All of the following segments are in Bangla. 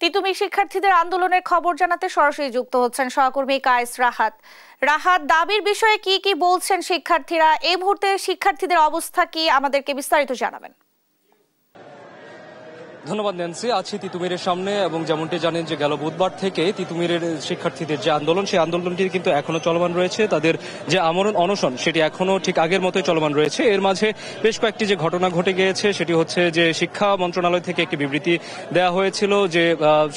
তিতুমির শিক্ষার্থীদের আন্দোলনের খবর জানাতে সরাসরি যুক্ত হচ্ছেন সহকর্মী কায়েস রাহাত। রাহাত, দাবির বিষয়ে কি বলছেন শিক্ষার্থীরা? এই মুহূর্তে শিক্ষার্থীদের অবস্থা কি, আমাদেরকে বিস্তারিত জানাবেন। ধন্যবাদ ন্যান্সি। আছি তিতুমিরের সামনে এবং যেমনটি জানেন যে গেল বুধবার থেকে তিতুমিরের শিক্ষার্থীদের যে আন্দোলন, সেই আন্দোলনটি কিন্তু এখনো চলমান রয়েছে। তাদের যে আমরণ অনশন সেটি এখনো ঠিক আগের মতোই চলমান রয়েছে। এর মাঝে বেশ কয়েকটি যে ঘটনা ঘটে গিয়েছে সেটি হচ্ছে যে শিক্ষা মন্ত্রণালয় থেকে একটি বিবৃতি দেওয়া হয়েছিল যে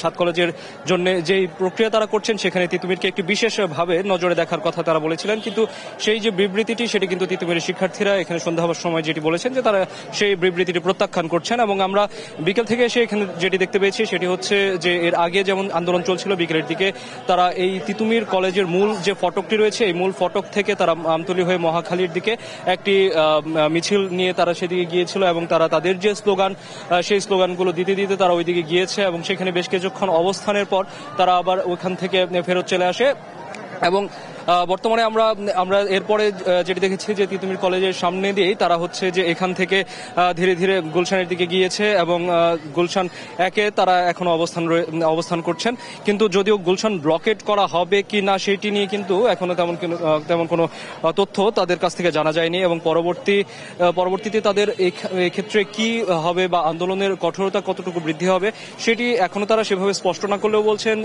7 কলেজের জন্য যেই প্রক্রিয়া তারা করছেন সেখানে তিতুমিরকে একটি বিশেষভাবে নজরে দেখার কথা তারা বলেছিলেন। কিন্তু সেই যে বিবৃতিটি সেটি কিন্তু তিতুমিরের শিক্ষার্থীরা এখানে সন্ধ্যা হওয়ার সময় যেটি বলেছেন যে তারা সেই বিবৃতিটি প্রত্যাখ্যান করছেন। এবং আমরা বিকেল থেকে এসে এখানে যেটি দেখতে পেয়েছি সেটি হচ্ছে যে এর আগে যেমন আন্দোলন চলছিল, বিকেলের দিকে তারা এই তিতুমির কলেজের মূল যে ফটকটি রয়েছে এই মূল ফটক থেকে তারা আমতলী হয়ে মহাখালীর দিকে একটি মিছিল নিয়ে তারা সেদিকে গিয়েছিল এবং তারা তাদের যে স্লোগান সেই স্লোগানগুলো দিতে দিতে তারা ওইদিকে গিয়েছে এবং সেখানে বেশ কিছুক্ষণ অবস্থানের পর তারা আবার ওইখান থেকে ফেরত চলে আসে। এবং বর্তমানে আমরা এরপরে যেটি দেখেছি যে তিতুমির কলেজের সামনে দিয়েই তারা হচ্ছে যে এখান থেকে ধীরে ধীরে গুলশানের দিকে গিয়েছে এবং গুলশান একে তারা এখনো অবস্থান করছেন। কিন্তু যদিও গুলশান ব্লকেট করা হবে কি না সেটি নিয়ে কিন্তু এখনো তেমন কোনো তথ্য তাদের কাছ থেকে জানা যায়নি এবং পরবর্তীতে তাদের এক্ষেত্রে কি হবে বা আন্দোলনের কঠোরতা কতটুকু বৃদ্ধি হবে সেটি এখনো তারা সেভাবে স্পষ্ট না করলেও বলছেন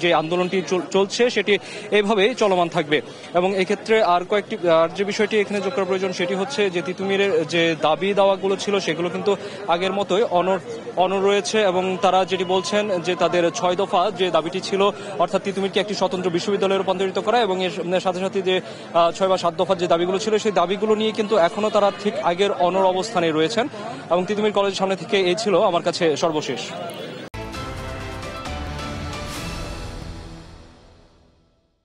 যে আন্দোলনটি চলছে সেটি এইভাবেই চলমান থাকবে। এবং এক্ষেত্রে আর যে বিষয়টি এখানে যোগ করা প্রয়োজন সেটি হচ্ছে যে তিতুমিরের যে দাবি দাওয়াগুলো ছিল সেগুলো কিন্তু আগের মতোই অনড় রয়েছে এবং তারা যেটি বলছেন যে তাদের 6 দফা যে দাবিটি ছিল, অর্থাৎ তিতুমিরকে একটি স্বতন্ত্র বিশ্ববিদ্যালয়ে রূপান্তরিত করা এবং এর সাথে সাথে যে 6 বা 7 দফার যে দাবিগুলো ছিল সেই দাবিগুলো নিয়ে কিন্তু এখনো তারা ঠিক আগের অনড় অবস্থানে রয়েছেন। এবং তিতুমির কলেজের সামনে থেকে এই ছিল আমার কাছে সর্বশেষ।